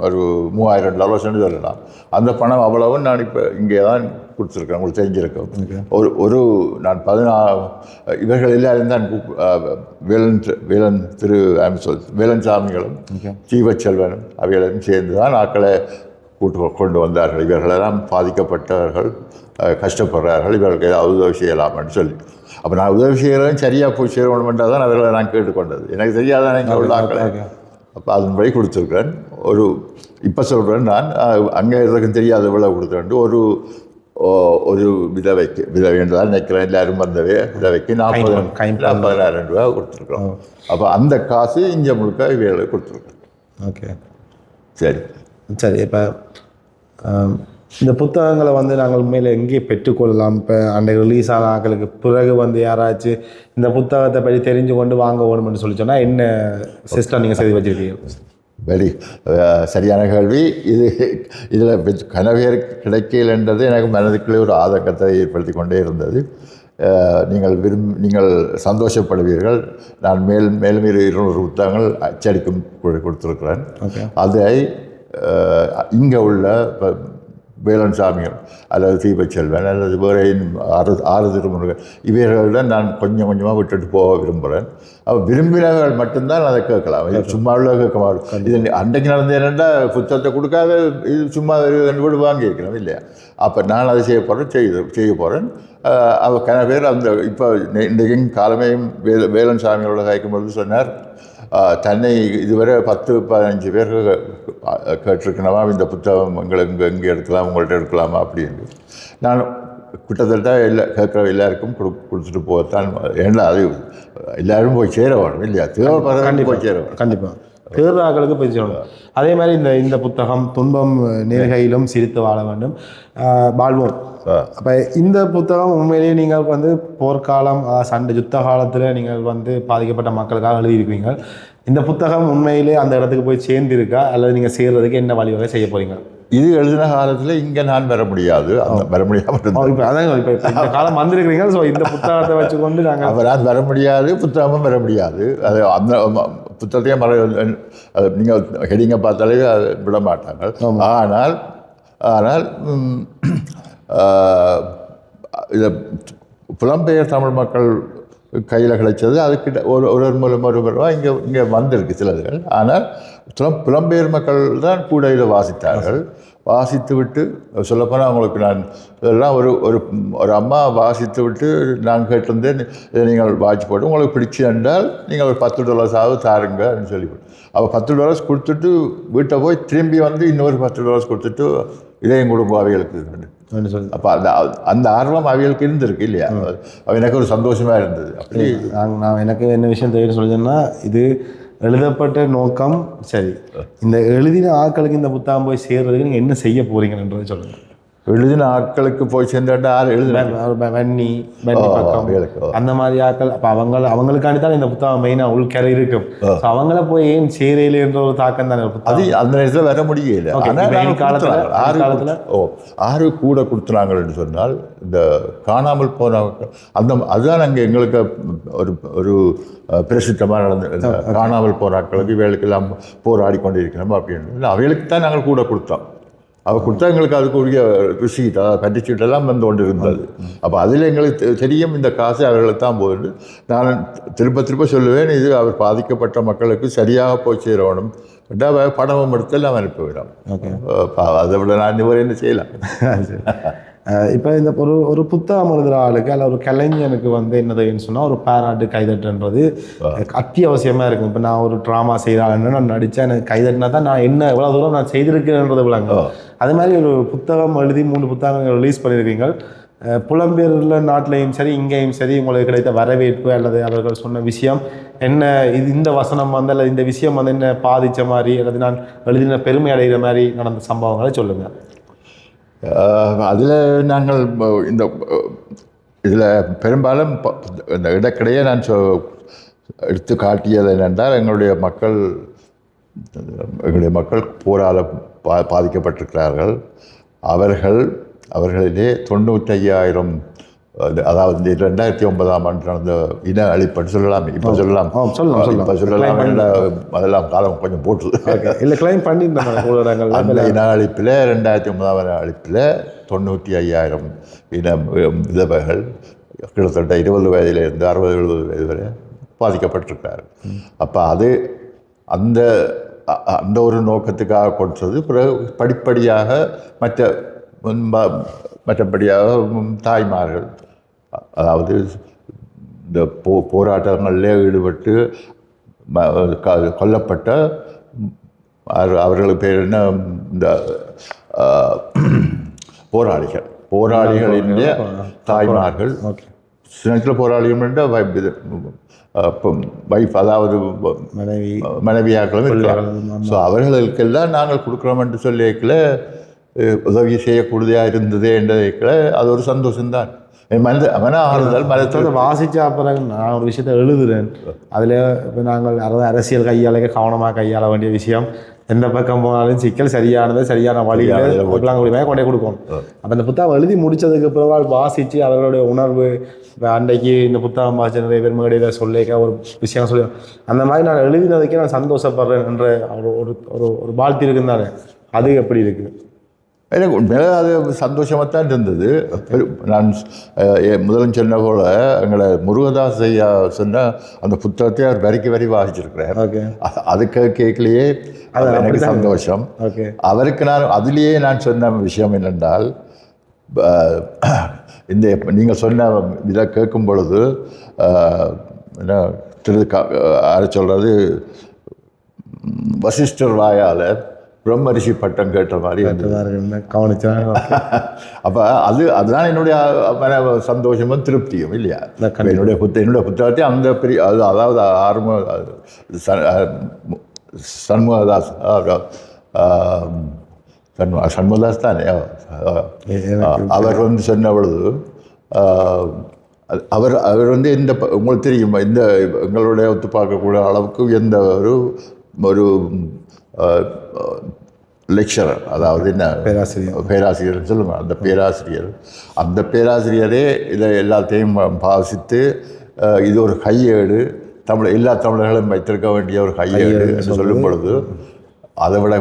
ஒரு $3000 சொல்லலாம். அந்த பணம் அவ்வளவும் நான் இப்போ இங்கே தான் கொடுத்துருக்கேன். உங்களுக்கு தெரிஞ்சிருக்கேன். நான் 14 இவர்கள் எல்லாரும் தான் வேலன் சாமிகளும் ஜீவச்செல்வனும் அவைகளும் சேர்ந்து தான் ஆக்களை கொண்டு வந்தார்கள். இவர்களெல்லாம் பாதிக்கப்பட்டவர்கள், கஷ்டப்படுறார்கள், இவர்களுக்கு ஏதாவது உதவி செய்யலாம்னு சொல்லி. அப்போ நான் உதவி செய்கிறதும் சரியாக போய் சேரணுமென்றால் தான் அவர்களை நான் கேட்டுக்கொண்டது. எனக்கு தெரியாதான் இங்கே உள்ள ஆக்களை. அப்போ அதன்படி கொடுத்துருக்கிறேன். இப்போ சொல்கிறேன், நான் அங்கே இருக்கிறதுக்கும் தெரியாத விலை கொடுத்துட்டு ஒரு விதவை என்றுதான் நினைக்கிறேன். எல்லாரும் வந்தவே விதவைக்கு $40,000 கொடுத்துருக்குறோம். அப்போ அந்த காசு இங்கே முழுக்க இவைகளை கொடுத்துருக்கோம். ஓகே, சரி. இப்போ இந்த புத்தகங்களை வந்து நாங்கள் உண்மையில் எங்கேயே பெற்றுக்கொள்ளலாம்? இப்போ அன்றைக்கு ரிலீஸ் ஆன ஆக்களுக்கு பிறகு வந்து யாராச்சும் இந்த புத்தகத்தை பற்றி தெரிஞ்சு கொண்டு வாங்க வேணும்னு சொல்லி சொன்னால் என்ன சிஸ்டம் நீங்கள் செய்து வச்சுருக்கீங்க? சரியான கேள்வி. இதில் கனவேர் கிடைக்கலன்றது எனக்கு மனதுக்குள்ளே ஒரு ஆதங்கத்தை ஏற்படுத்தி கொண்டே இருந்தது. நீங்கள் சந்தோஷப்படுவீர்கள். நான் மேலும் 200 புத்தகங்கள் அச்சடிக்கும் கொடுத்துருக்கிறேன். அதை இங்கே உள்ள வேலன் சாமிகள் அல்லது தீபச்செல்வன் அல்லது வேறு ஆறு திருமுருகன் இவர்களிடம் நான் கொஞ்சம் கொஞ்சமாக விட்டுட்டு போக விரும்புகிறேன். அப்போ விரும்பினவர்கள் மட்டும்தான் அதை கேட்கலாம். இது சும்மா உள்ள கேட்க மாட்டோம். இது அன்றைக்கு நடந்த என்னென்னா புத்தகத்தை கொடுக்காத இது சும்மா 2 வீடு வாங்கியிருக்கணும் இல்லையா? அப்போ நான் அதை செய்ய போகிறேன். அவர் கன பேர் அந்த இப்போ இன்றைக்கும் காலமையும் வேலன் சாமியோட கேட்கும்பொழுது சொன்னார், தன்னை இதுவரை 10-15 பேர் கேட்டிருக்கணுமா இந்த புத்தகம் எங்களுக்கு எங்கே எடுக்கலாம், உங்கள்கிட்ட எடுக்கலாமா அப்படின்னு. நான் கிட்டத்தட்ட கேட்குற எல்லாருக்கும் கொடுத்துட்டு போகத்தான். ஏன்னா அது எல்லோரும் போய் சேர வேணும் இல்லையா? தேவைப்படுற போய் சேர வேணும். கண்டிப்பாக தேர்ற ஆக்களுக்கு போய் சொல்லணும். அதே மாதிரி இந்த புத்தகம் துன்பம் நேர்கையிலும் சிரித்து வாழ வேண்டும் வாழ்வோம். அப்போ இந்த புத்தகம் உண்மையிலேயே நீங்கள் வந்து போர்க்காலம் சண்டை யுத்த காலத்தில் நீங்கள் வந்து பாதிக்கப்பட்ட மக்களுக்காக எழுதியிருக்கீங்க. இந்த புத்தகம் உண்மையிலே அந்த இடத்துக்கு போய் சேர்ந்திருக்கா அல்லது நீங்கள் சேர்றதுக்கு என்ன வழிவகை செய்ய போறீங்க? இது எழுதின காலத்தில் இங்கே நான் வர முடியாது, வர முடியாமல் இப்போ அதான் இப்போ இந்த காலம் வந்திருக்கிறீங்க. ஸோ இந்த புத்தகத்தை வச்சுக்கொண்டு நாங்கள் நான் வர முடியாது, புத்தகமும் வர முடியாது. அது அந்த புத்தகத்தையும் நீங்கள் ஹெடிங்கை பார்த்தாலே விட மாட்டாங்க. ஆனால் இதை புலம்பெயர் தமிழ் மக்கள் கையில் கிடைச்சது அதுக்கிட்ட ஒரு மூலம் இங்கே வந்திருக்கு சிலர்கள். ஆனால் புலம்பெயர் மக்கள் தான் கூட இதை வாசித்தார்கள். வாசித்து விட்டு சொல்லப்போனால் அவங்களுக்கு நான் இதெல்லாம் ஒரு அம்மா வாசித்து விட்டு நான் கேட்டிருந்தேன், இதை நீங்கள் வாட்சி போட்டு உங்களுக்கு பிடிச்சி என்றால் நீங்கள் ஒரு $10 தாருங்க அப்படின்னு சொல்லிவிட்டு அவள் $10 கொடுத்துட்டு வீட்டை போய் திரும்பி வந்து இன்னொரு $10 கொடுத்துட்டு இதையும் கொடுங்க அவைகளுக்கு. அப்போ அந்த ஆர்வம் அவைகளுக்கு இருந்திருக்கு இல்லையா? எனக்கு ஒரு சந்தோஷமாக இருந்தது. அப்படி நான் எனக்கு என்ன விஷயம் தெரியும் சொல்லுன்னா, இது எழுதப்பட்ட நோக்கம் சரி, இந்த எழுதின ஆட்களுக்கு இந்த புத்தகம் போய் சேர்றதுக்கு நீங்கள் என்ன செய்ய போறீங்கன்றதை சொல்லுங்கள். எழுதின ஆட்களுக்கு போய் சேர்ந்துட்டா வன்னி பக்கம் அந்த மாதிரி ஆட்கள். அப்போ அவங்களுக்காண்டி தான் இந்த புத்தகம் மெயினாக உள்கரை இருக்கும். அவங்கள போய் ஏன் சேரையில என்ற ஒரு தாக்கம் தானே அது அந்த நேரத்தில் வர முடியல. காலத்தில் ஆறு கூட கொடுத்துனாங்கன்னு சொன்னால் இந்த காணாமல் போனவங்க அதுதான் அங்கே எங்களுக்கு ஒரு பிரசித்தமாக நடந்து காணாமல் போன ஆட்களுக்கு இவைகளுக்கெல்லாம் போராடி கொண்டிருக்கிறோம் அப்படின்னு அவைகளுக்கு தான் நாங்கள் கூட கொடுத்தோம். அவள் கொடுத்தா எங்களுக்கு அதுக்குரிய ரிசீட் கட்டிச்சீட்டெல்லாம் வந்து கொண்டு இருந்தது. அப்போ அதில் எங்களுக்கு தெரியும் இந்த காசு அவர்களுக்கு தான் போகுது. நான் திரும்ப சொல்லுவேன், இது அவர் பாதிக்கப்பட்ட மக்களுக்கு சரியாக போய் சேரணும். பணமும் எடுத்து எல்லாம் அனுப்பிவிடும். அதை விட நான் இவர் என்ன செய்யலாம். இப்போ இந்த ஒரு புத்தகம் எழுதுகிற ஆளுக்கு அல்ல ஒரு கலைஞனுக்கு வந்து என்னதுன்னு சொன்னால் ஒரு பாராட்டு கைதட்டுன்றது அத்தியாவசியமாக இருக்கும். இப்போ நான் ஒரு ட்ராமா செய்கிறான்னு நான் நடித்தேன், எனக்கு கைதட்டினா தான் நான் என்ன எவ்வளோ தூரம் நான் செய்திருக்கேன்றது விளங்க. அது மாதிரி ஒரு புத்தகம் எழுதி 3 புத்தகங்கள் ரிலீஸ் பண்ணியிருக்கீங்க. புலம்பெயர்ல நாட்டிலையும் சரி இங்கேயும் சரி உங்களுக்கு கிடைத்த வரவேற்பு அல்லது அவர்கள் சொன்ன விஷயம் என்ன, இந்த வசனம் வந்து அல்லது இந்த விஷயம் வந்து என்ன பாதித்த மாதிரி அல்லது நான் எழுதின பெருமை அடைகிற மாதிரி நடந்த சம்பவங்களை சொல்லுங்கள். அதில் நாங்கள் இதில் பெரும்பாலும் இந்த இடக்கிடையே நான் எடுத்து காட்டியது என்னென்றால் எங்களுடைய மக்கள் போரால் பாதிக்கப்பட்டிருக்கிறார்கள். அவர்களிலே 95,000 அதாவது 2009ஆம் ஆண்டு நடந்த இன அழிப்புன்னு சொல்லலாம். இப்போ சொல்லலாம் அதெல்லாம் காலம் கொஞ்சம் போட்டுது இல்லை கிளைம் பண்ணி அந்த இன அழிப்பில் 2009ஆம் அழிப்பில் 95,000 இன விதவைகள் கிட்டத்தட்ட 20 வயதிலிருந்து 60-70 வயது வரை பாதிக்கப்பட்டிருக்கிறார்கள். அப்போ அது அந்த ஒரு நோக்கத்துக்காக கொடுத்தது. பிறகு படிப்படியாக மற்றபடியாக தாய்மார்கள் அதாவது இந்த போராட்டங்களில் ஈடுபட்டு கொல்லப்பட்ட அவர்களுக்கு பேர் என்ன, இந்த போராளிகளின் தாய்மார்கள் சின்னத்தில் போராளிகள் வைஃப் அதாவது மனைவியாக்களும் இருக்கிறார்கள். ஸோ அவர்களுக்கெல்லாம் நாங்கள் கொடுக்குறோம் என்று சொல்லிக்கல உதவி செய்யக்கூடியதாக இருந்ததே என்றதுக்குள்ள அது ஒரு சந்தோஷம்தான். மனத்தோட வாசிச்ச அப்புறம் நான் ஒரு விஷயத்தை எழுதுறேன். அதில் இப்போ நாங்கள் அரசியல் கையாள கவனமாக கையாள வேண்டிய விஷயம், எந்த பக்கம் போனாலும் சிக்கல் சரியான வழியில் கொண்டே கொடுக்கணும். அப்போ இந்த புத்தகம் எழுதி முடித்ததுக்கு பிறகு வாசித்து அவர்களுடைய உணர்வு அன்றைக்கு இந்த புத்தகம் வாசிச்ச நிறைய பேர் மேடையில் சொல்லிக்க ஒரு விஷயம் சொல்லி அந்த மாதிரி நான் எழுதினதுக்கே நான் சந்தோஷப்படுறேன் என்ற ஒரு வாழ்த்து இருக்குன்னு அது எப்படி இருக்குது? எனக்கு உண்மையில அது சந்தோஷமாக தான் இருந்தது. நான் முதலும் சொன்ன போல் எங்களை முருகதாஸ் ஐயா சொன்ன அந்த புத்தகத்தை அவர் வரி வாசிச்சிருக்கிறார். அதுக்கு கேட்கலையே எனக்கு சந்தோஷம். அவருக்கு அதுலேயே நான் சொன்ன விஷயம் என்னென்றால், இந்த நீங்கள் சொன்ன இதை கேட்கும் பொழுது என்ன சொல்கிறது, வசிஷ்டர் வாயால் பிரம்மரிஷி பட்டம் கேட்ட மாதிரி கவனிச்சா. அப்போ அதுதான் என்னுடைய சந்தோஷமும் திருப்தியும் இல்லையா. என்னுடைய புத்தகத்தை அந்த அதாவது சண்முகதாஸ் சண்முகதாஸ் தானே அவர் வந்து சொன்ன பொழுது அவர் அவர் வந்து இந்த உங்களுக்கு தெரியுமா இந்த எங்களுடைய ஒத்து பார்க்கக்கூடிய அளவுக்கு எந்த ஒரு லெக்சரர், அதாவது என்ன பேராசிரியர் சொல்லுங்கள், அந்த பேராசிரியரே இதை எல்லாத்தையும் பாவித்து இது ஒரு கையேடு, எல்லா தமிழர்களும் வைத்திருக்க வேண்டிய ஒரு கையேடு என்று சொல்லும் பொழுது அதை விட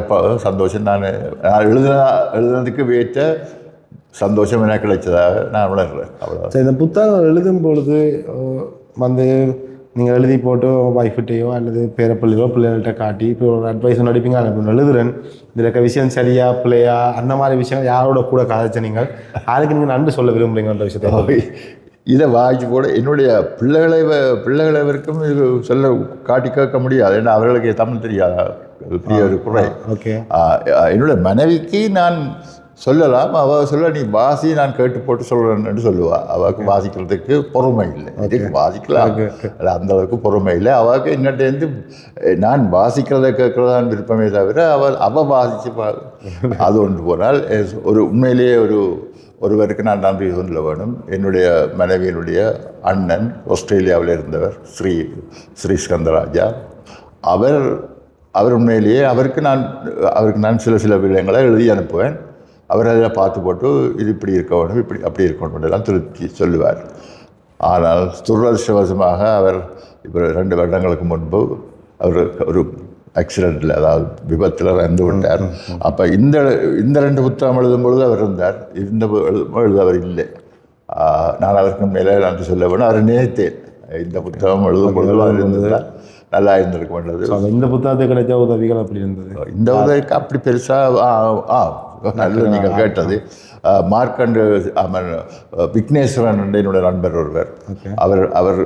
சந்தோஷம் நான் எழுதுனதுக்கு வேற்ற சந்தோஷம் எனக்கு கிடைச்சதாக நான் உணர்றேன். அவ்வளோ. இந்த புத்தகம் எழுதும் பொழுது வந்து நீங்கள் எழுதி போட்டு ஒய்ஃப்கிட்டையோ அல்லது பேரப்பிள்ளையோ பிள்ளைகள்கிட்ட காட்டி இப்போ ஒரு அட்வைஸ் நடிப்பீங்க, நான் எழுதுறேன், இதில் இருக்க விஷயம் சரியா பிள்ளையா அந்த மாதிரி விஷயங்கள் யாரோட கூட கதைச்ச நீங்கள் யாருக்கு நீங்கள் நன்றி சொல்ல விரும்புகிறீங்கன்ற விஷயத்தை இதை வாய்ச்சி கூட என்னுடைய பிள்ளைகளை வரைக்கும் இது சொல்ல காட்டி கேட்க முடியாது. ஏன்னா அவர்களுக்கு தமிழ் தெரியாத பெரிய ஒரு குறை. ஓகே. என்னுடைய மனைவிக்கு நான் சொல்லலாம், அவள் சொல்ல நீ வாசி நான் கேட்டு போட்டு சொல்கிறேன்னு சொல்லுவாள். அவளுக்கு வாசிக்கிறதுக்கு பொறுமை இல்லை, இதுக்கு வாசிக்கலாம் அந்த அளவுக்கு பொறுமை இல்லை அவளுக்கு. என்னட்டேருந்து நான் வாசிக்கிறத கேட்குறதான் விருப்பமே தவிர அவள் வாசித்து அது ஒன்று போனால் உண்மையிலேயே ஒருவருக்கு நான் நன்றி சொல்ல வேணும். என்னுடைய மனைவியினுடைய அண்ணன் ஆஸ்திரேலியாவில் இருந்தவர் ஸ்ரீ ஸ்கந்தராஜா. அவர் உண்மையிலேயே அவருக்கு நான் சில விடயங்களை எழுதி அனுப்புவேன். அவர் அதில் பார்த்து போட்டு இது இப்படி இருக்க வேணும், இப்படி அப்படி இருக்கணும் எல்லாம் திருப்தி சொல்லுவார். ஆனால் துரதிர்ஷ்டவசமாக அவர் இப்போ 2 வருடங்களுக்கு முன்பு அவர் ஒரு ஆக்சிடெண்ட்டில், அதாவது விபத்தில் இறந்து விட்டார். அப்போ இந்த 2 புத்தகம் எழுதும் பொழுது அவர் இருந்தார், எழுத அவர் இல்லை. நான் அவருக்கு மேலே நன்றி சொல்ல வேணும். அவர் நினைத்தேன் இந்த புத்தகம் எழுதும் பொழுது அவர் இருந்ததுதான் நல்லா இருந்திருக்க வேண்டது. இந்த புத்தகத்தை கிடைச்ச உதவிகள் அப்படி இருந்தது. இந்த உதவிக்கு அப்படி பெருசாக நல்லது நீங்கள் கேட்டது. மார்க்கண்டு விக்னேஸ்வரன் என்னுடைய நண்பர் ஒருவர், அவர்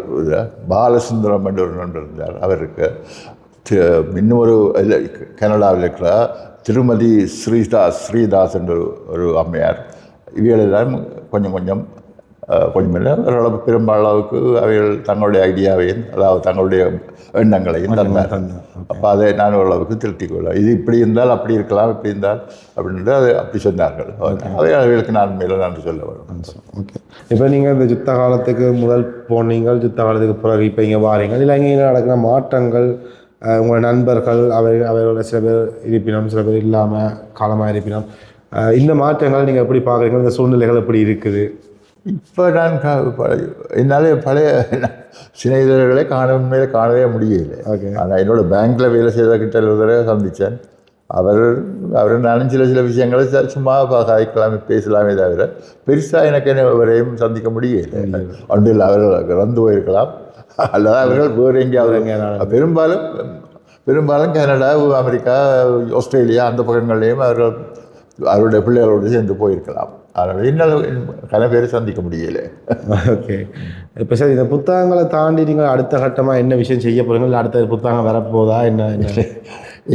பாலசுந்தரம் என்று ஒரு நண்பர் இருந்தார். அவருக்கு இன்னும் ஒரு கனடாவில் இருக்கிற திருமதி ஸ்ரீதாஸ் என்ற ஒரு அம்மையார், இவைகளெல்லாம் கொஞ்சம் இல்லை ஓரளவு பெரும்பாலாவுக்கு அவைகள் தங்களுடைய ஐடியாவையும் அதாவது தங்களுடைய எண்ணங்களையும் தந்தார். அப்போ அதை நான் ஓரளவுக்கு திருத்திக் கொள்ளலாம். இது இப்படி இருந்தால் அப்படி இருக்கலாம், இப்படி இருந்தால் அப்படின்ட்டு அது அப்படி சொன்னார்கள். அவைகளுக்கு நான் மேலே நன்றி சொல்ல வரும். ஓகே. இப்போ நீங்கள் இந்த யுத்த காலத்துக்கு முதல் போனீங்கள், யுத்த காலத்துக்கு பிறகு இப்போ இங்கே வாரீங்கள், இல்லை இங்கே நடக்கிற மாற்றங்கள், உங்கள் நண்பர்கள் அவைகளோட சில பேர் இருப்பினும் சில பேர் இல்லாமல் காலமாக இருப்பினும், இந்த மாற்றங்கள் நீங்கள் எப்படி பார்க்குறீங்க? இந்த சூழ்நிலைகள் எப்படி இருக்குது? இப்போ நான் என்னால் பழைய சிநேகிதர்களை உண்மையிலே காணவே முடியலை. ஆனால் என்னோடய பேங்க்கில் வேலை செய்த கிட்ட ஒருத்தரை சந்தித்தேன். அவர் நானும் சில விஷயங்களை சும்மா காய்க்கலாமே பேசலாமே தவிர பெருசாக எனக்கு அவரையும் சந்திக்க முடியலை. ஒன்றில் அவர்கள் இறந்து போயிருக்கலாம் அல்லது அவர்கள் வேறு எங்கேயாவது, பெரும்பாலும் கனடா, அமெரிக்கா, ஆஸ்திரேலியா அந்த பக்கங்கள்லேயும் அவருடைய பிள்ளைகளோடு சேர்ந்து போயிருக்கலாம். அதனால் என்னால் பல பேர் சந்திக்க முடியலை. ஓகே. இப்போ சார் இந்த புத்தகங்களை தாண்டி நீங்கள் அடுத்த கட்டமாக என்ன விஷயம் செய்ய போகிறீங்க? இல்லை அடுத்த புத்தகம் வரப்போதா என்ன?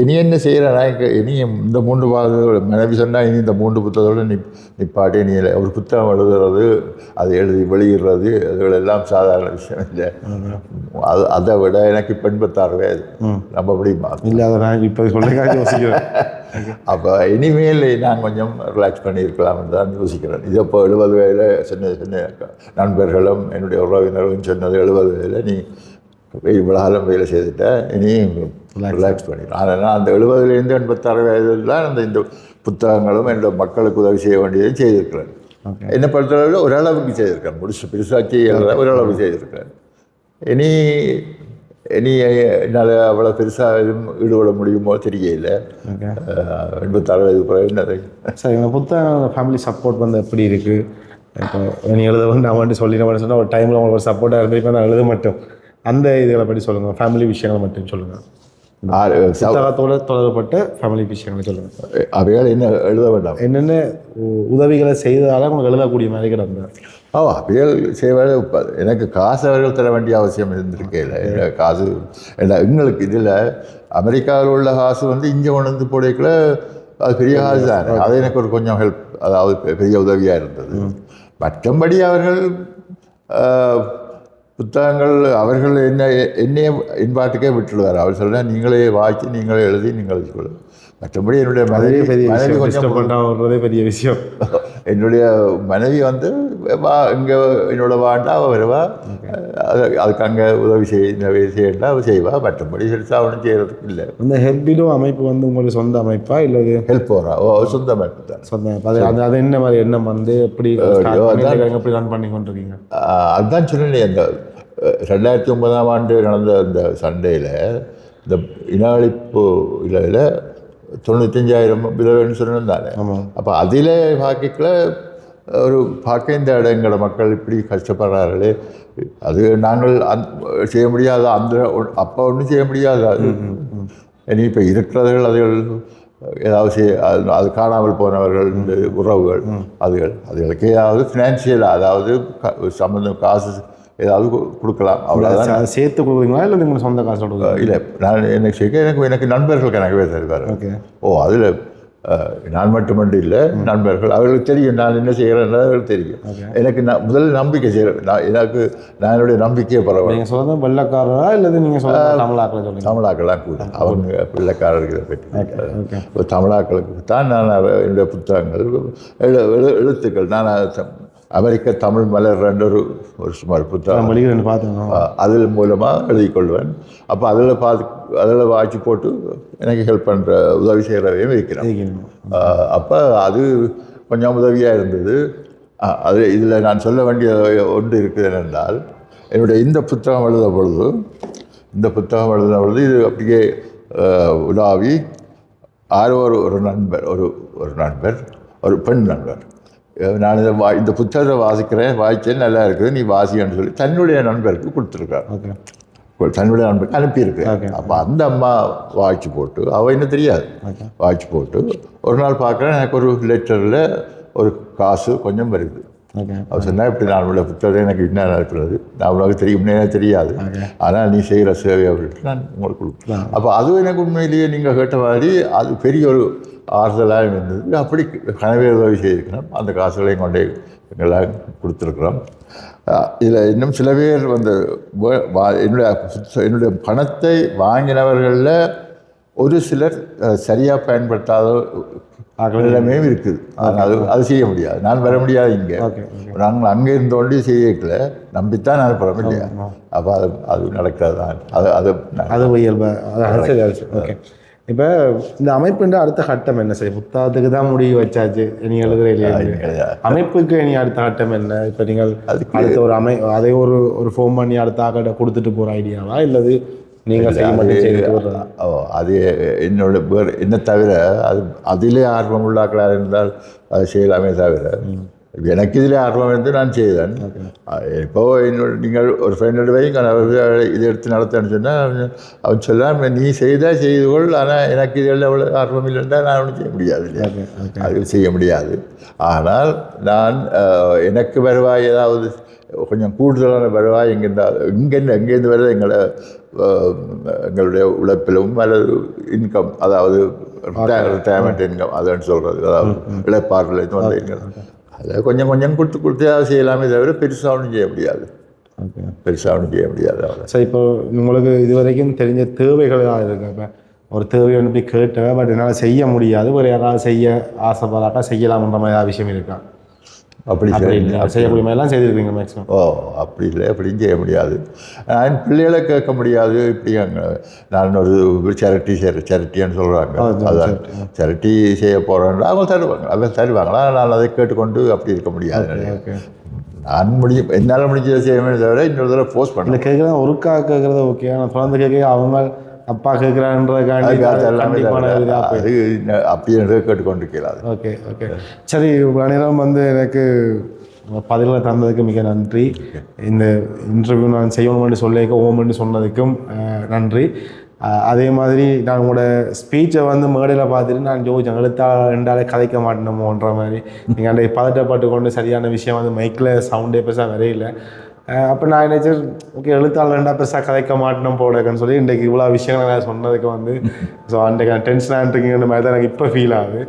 இனி என்ன செய்கிறேன்னா, இனி இந்த 3 மனைவி சொன்னால் இனி இந்த 3 புத்தகத்தோடு நிப்பாட்டி நீ ஒரு புத்தகம் எழுதுறது, அதை எழுதி வெளியிடுறது, அதுகளெல்லாம் சாதாரண விஷயம் இல்லை. அதை விட எனக்கு இப்போ 86 வயது, நம்ம முடியுமா? இல்லை, அதை நான் இப்போ சொல்ல யோசிக்கிறேன். அப்போ இனிமேல் நான் கொஞ்சம் ரிலாக்ஸ் பண்ணியிருக்கலாம்னு தான் யோசிக்கிறேன். இது இப்போ 70 வயதில் சின்ன நண்பர்களும் என்னுடைய உறவினர்களும் சொன்னது 70 வயதில் நீ இவ்வளோ காலம் வேலை செய்துட்ட, இனி ரிலாக்ஸ் பண்ணிடலாம். அதனால் அந்த 70லேருந்து 86 வயதில் தான் இந்த புத்தகங்களும் என்னோட மக்களுக்கு உதவி செய்ய வேண்டியதையும் செய்திருக்கிறேன். என்னை பொறுத்தளவில் ஓரளவுக்கு செய்திருக்கேன், பெருசாக செய்யலை, ஓரளவுக்கு செய்திருக்கிறேன். இனி என்னால் அவ்வளோ பெருசாக எதுவும் ஈடுபட முடியுமோ தெரியல. 86 வயது பிறகு என்னது. சார், எங்கள் புத்தகம் ஃபேமிலி சப்போர்ட் வந்து எப்படி இருக்குது? இப்போ நீ எழுத வந்து நான் வந்துட்டு சொல்லிடுறேன் சொன்னால் ஒரு டைமில் உங்களுக்கு ஒரு சப்போர்ட்டாக இருந்திருப்பேன், நான் எழுத மட்டும் அந்த இதுகளை பற்றி சொல்லுங்கள், ஃபேமிலி விஷயங்களை மட்டும் சொல்லுங்கள். புத்தகத்தோடு தொடர்பட்ட ஃபேமிலி விஷயங்களை சொல்லுங்கள். அவைகள் என்ன எழுத வேண்டாம், என்னென்ன உதவிகளை செய்ததால் உங்களுக்கு எழுதக்கூடிய மாதிரி கிடந்தார்? அவைகள் செய்வது எனக்கு காசு அவர்கள் தர வேண்டிய அவசியம் இருந்திருக்கல. காசு எங்களுக்கு இதில் அமெரிக்காவில் உள்ள காசு வந்து இங்கே கொண்டு போடைக்குள்ள அது பெரிய காசு தானே. அது எனக்கு ஒரு கொஞ்சம் ஹெல்ப், அதாவது பெரிய உதவியாக இருந்தது. மற்றபடி அவர்கள் புத்தகங்கள் அவர்கள் என்னையே என்பாட்டுக்கே விட்டுடுவார். அவர் சொல்ல நீங்களே வாய்ச்சி நீங்களே எழுதி நீங்கள் எழுதிக்கொள்ள. மற்றபடி என்னுடைய மனைவி கொஞ்சம் பெரிய விஷயம். என்னுடைய மனைவி வந்து இங்கே என்னோட வாண்டா அவள் வருவா, அதுக்கு அங்கே உதவி செய்யண்டா அவள் செய்வா. மற்றபடி பெருசாக ஒன்றும் செய்கிறதுக்கு இல்லை. இந்த ஹெல்பிலும் அமைப்பு வந்து உங்களுக்கு சொந்த அமைப்பா இல்லை ஹெல்ப் போகிறா? சொந்த அமைப்பு தான். சொந்த அமைப்பு. அது என்ன மாதிரி எண்ணம் வந்து எப்படி எப்படி ரன் பண்ணி கொண்டிருக்கீங்க? அதுதான் சொன்னேன். அந்த 2009ஆம் ஆண்டு நடந்த அந்த சண்டையில் இந்த இனஅழிப்பு இதில் 95,000 விதவைன்னு சொன்னாங்க. அப்போ அதில் பாக்கிக்கல ஒரு பார்க்க இந்த இடங்கள மக்கள் இப்படி கஷ்டப்படுறார்களே, அது நாங்கள் செய்ய முடியாத அந்த அப்போ ஒன்றும் செய்ய முடியாது. அது இனி இப்போ இருக்கிறவர்கள் அதுகள் ஏதாவது அது காணாமல் போனவர்கள் இந்த உறவுகள் அதுகளுக்கு ஏதாவது ஃபினான்ஷியலாக அதாவது சம்மந்தம் காசு ஏதாவது கொடுக்கலாம். அவ்வளோதான். சேர்த்து கொடுக்குறீங்களா இல்லை நீங்கள் சொந்த காசு கொடுக்குறீங்க? இல்லை, நான் எனக்கு நண்பர்கள் கணக்கவே தருவார். ஓகே. அதில் நான் மட்டுமன்று இல்லை, நண்பர்கள் அவர்களுக்கு தெரியும் நான் என்ன செய்கிறேன்னு அவர்களுக்கு தெரியும். எனக்கு முதல் நம்பிக்கை செய்கிறேன். நான் என்னுடைய நம்பிக்கையை பரவாயில்ல. நீங்கள் சொல்ல வெள்ளைக்காரரா இல்லை நீங்கள் சொல்ல தமிழாக்களை சொல்லுங்கள்? தமிழாக்கெல்லாம் கூட அவங்க வெள்ளைக்காரர்களை பற்றி தமிழாக்களுக்கு தான் நான் என்னுடைய புத்தகங்கள் எழுத்துக்கள் நான் அமெரிக்க தமிழ் மலர் ஒரு சுமார் புத்தகம் பார்த்தேன். அதில் மூலமாக எழுதி கொள்வேன். அப்போ அதில் வாய்ச்சி போட்டு எனக்கு ஹெல்ப் பண்ணுற உதவி செய்கிறவையும் இருக்கிறேன். அப்போ அது கொஞ்சம் உதவியாக இருந்தது. அது இதில் நான் சொல்ல வேண்டிய ஒன்று இருக்குது என்னென்றால், என்னுடைய இந்த புத்தகம் எழுத பொழுது இது அப்படியே உலாவி ஒரு நண்பர் ஒரு பெண் நண்பர், நான் இந்த புத்தகத்தை வாசிச்சேன் நல்லா இருக்குது நீ வாசின்னு சொல்லி தன்னுடைய நண்பருக்கு கொடுத்துருக்காரு. தன்னுடைய நண்பருக்கு அனுப்பியிருக்கேன். அப்போ அந்த அம்மா வாய்ச்சி போட்டு அவள் என்ன தெரியாது வாய்ச்சி போட்டு ஒரு நாள் பார்க்குறேன், எனக்கு ஒரு லெட்டரில் ஒரு காசு கொஞ்சம் வருது. அவர் சொன்னால் இப்படி நான் உள்ள புத்தகத்தை எனக்கு இன்னும் அனுப்புறது நான் உனக்கு எனக்கு தெரியாது, ஆனால் நீ செய்கிற சேவை அப்படின்ட்டு நான் உங்களுக்கு கொடுப்பேன். அப்போ அதுவும் எனக்கு உண்மையிலேயே நீங்கள் கேட்ட மாதிரி அது பெரிய ஒரு ஆறுதலாக இருந்தது. அப்படி கனவே உதவி செய்திருக்கிறோம். அந்த காசுகளையும் கொண்டே எங்களாம் கொடுத்துருக்குறோம். இதில் இன்னும் சில பேர் வந்து என்னுடைய பணத்தை வாங்கினவர்களில் ஒரு சிலர் சரியாக பயன்படுத்தாத நிலைமையும் இருக்குது. அது செய்ய முடியாது, நான் வர முடியாது. இங்கே நாங்கள் அங்கே இருந்தோண்டி செய்யல நம்பித்தான் அனுப்புகிறோம் இல்லையா? அப்போ அது நடக்காது தான். அது ஓகே. இப்போ இந்த அமைப்புன்ற அடுத்த கட்டம் என்ன? சரி, புத்தகத்துக்கு தான் முடிவு வச்சாச்சு, நீ எழுதுற இல்லையா? அமைப்புக்கு நீ அடுத்த கட்டம் என்ன? இப்போ நீங்கள் அடுத்த ஒரு அதை ஒரு ஃபோன் பண்ணி அடுத்த ஆக்கிட்ட கொடுத்துட்டு போகிற ஐடியாவா இல்லது நீங்கள் செய்ய மாட்டேன்? அது என்ன தவிர அதிலே ஆர்வம் உள்ளாக்களாக இருந்தால் அதை செய்யலாமே தவிர எனக்கு இதில் ஆர்வம் இருந்து நான் செய்தேன். இப்போது நீங்கள் ஒரு ஃப்ரெண்டோட வைங்க இதை எடுத்து நடத்தன்னு சொன்னால் அவன் சொல்லாம் நீ செய்து கொள், ஆனால் எனக்கு இதில் அவ்வளோ ஆர்வம் இல்லைன்னா நான் ஒன்றும் செய்ய முடியாது இல்லையா? அது செய்ய முடியாது. ஆனால் நான் எனக்கு வருவாய் ஏதாவது கொஞ்சம் கூடுதலான வருவாய் எங்கேருந்து வருது எங்களுடைய உழைப்பிலும் அல்லது இன்கம், அதாவது ரிட்டையர்மெண்ட் இன்கம் அதுன்னு சொல்கிறது, அதாவது இழப்பாறுலேருந்து வந்த இன்கம் அதில் கொஞ்சம் கொடுத்து அதை செய்யலாமே தவிர பெருசாக ஒன்றும் செய்ய முடியாது. அவ்வளோ. சரி, இப்போ உங்களுக்கு இது வரைக்கும் தெரிஞ்ச தேவைகளாக இருக்கு. இப்போ ஒரு தேவை ஒன்று இப்படி கேட்டேன், பட் என்னால் செய்ய முடியாது, ஒரு யாராவது செய்ய ஆசைப்படாட்டா செய்யலாம்ன்ற மாதிரி ஏதாவது விஷயம் இருக்கா? அப்படி செய்யக்கூடிய மாதிரிலாம் செய்திருக்கீங்க மேக்ஸிமம்? அப்படி இல்லை, அப்படியும் செய்ய முடியாது. நான் பிள்ளைகளை கேட்க முடியாது. இப்படி நான் ஒரு சேரிட்டின்னு சொல்கிறாங்க, அதான் சேரிட்டி செய்ய போகிறேன்னா அவங்க தருவாங்களா, நான் அதை கேட்டுக்கொண்டு அப்படி இருக்க முடியாது. நான் என்னால் முடிஞ்சதை செய்யவே தவிர இன்னொரு தடவை போஸ்ட் பண்ணல. கேட்குறேன் ஒருக்கா கேட்குறது ஓகே, ஆனால் தொடர்ந்து கேட்க அவங்க அப்பா கேட்குறான்றதுக்காண்டி அப்படியே கேட்டுக்கொண்டிருக்கிறாரு. ஓகே. சரி, நேரம் வந்து எனக்கு பதில்களை தந்ததுக்கு மிக நன்றி. இந்த இன்டர்வியூ நான் செய்யணும்னு ஓமன்னு சொன்னதுக்கும் நன்றி. அதே மாதிரி நான் உங்களோட ஸ்பீச்சை வந்து மேடையில் பார்த்துட்டு நான் ஜோதிச்சேன், ரெண்டாலே கதைக்க மாட்டேனோன்ற மாதிரி. நீங்கள் அந்த பதட்டப்பட்டு கொண்டு சரியான விஷயம் வந்து மைக்கில் சவுண்டே பெருசாக வரையில அப்போ நான் நினைச்சேன் ஓகே எழுத்தாளர்ண்டா பெருசாக கதைக்க மாட்டோம் போடக்குன்னு சொல்லி இன்றைக்கு இவ்வளோ விஷயங்கள் நான் சொன்னதுக்கு வந்து ஸோ அன்றைக்கு நான் டென்ஷனாக இருக்கீங்கன்ற மாதிரி தான் எனக்கு இப்போ ஃபீல் ஆகுது.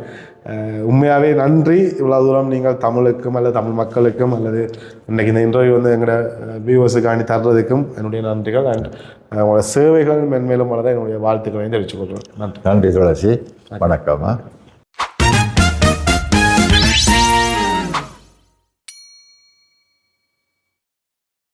உண்மையாகவே நன்றி. இவ்வளோ தூரம் நீங்கள் தமிழுக்கும் அல்லது தமிழ் மக்களுக்கும் அல்லது இன்றைக்கி இந்த இன்டர்வியூ வந்து எங்களோட வியூவர்ஸுக்காண்டி தர்றதுக்கும் என்னுடைய நன்றிகள். அண்ட் உங்களோட சேவைகள் மென்மேலும் வளர என்னுடைய வாழ்த்துக்களையும் தெரிவித்துக் கொள்கிறேன். நன்றி. நன்றி துளசி. வணக்கம்.